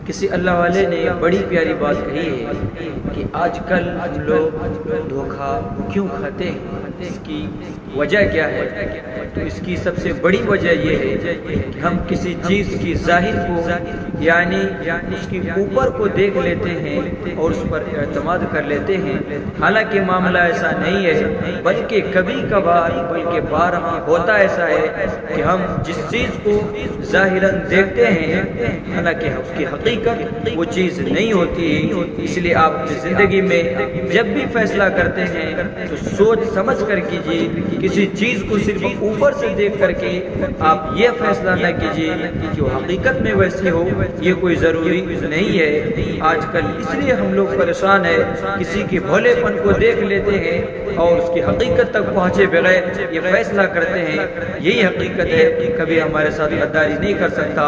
کسی اللہ والے نے بڑی پیاری بات کہی ہے کہ آج کل ہم لوگ دھوکہ کیوں کھاتے ہیں، اس کی وجہ کیا ہے؟ تو اس کی سب سے بڑی وجہ یہ ہے کہ ہم کسی چیز کی ظاہر کو یعنی اس کی اوپر کو دیکھ لیتے ہیں اور اس پر اعتماد کر لیتے ہیں، حالانکہ معاملہ ایسا نہیں ہے، بلکہ کبھی کبھار بلکہ بارہا ہوتا ایسا ہے کہ ہم جس چیز کو ظاہراً دیکھتے ہیں حالانکہ اس کی حقیقت وہ چیز نہیں ہوتی ہے۔ اس لیے آپ اپنی زندگی میں جب بھی فیصلہ کرتے ہیں تو سوچ سمجھ کر کیجیے، کسی چیز کو صرف اوپر سے دیکھ کر کے آپ یہ فیصلہ نہ کیجیے کہ وہ حقیقت میں ویسی ہو، یہ کوئی ضروری نہیں ہے۔ آج کل اس لیے ہم لوگ پریشان ہیں، کسی کے بھولے پن کو دیکھ لیتے ہیں اور اس کی حقیقت تک پہنچے بغیر یہ فیصلہ کرتے ہیں، یہی حقیقت ہے، کبھی ہمارے ساتھ غداری نہیں کر سکتا۔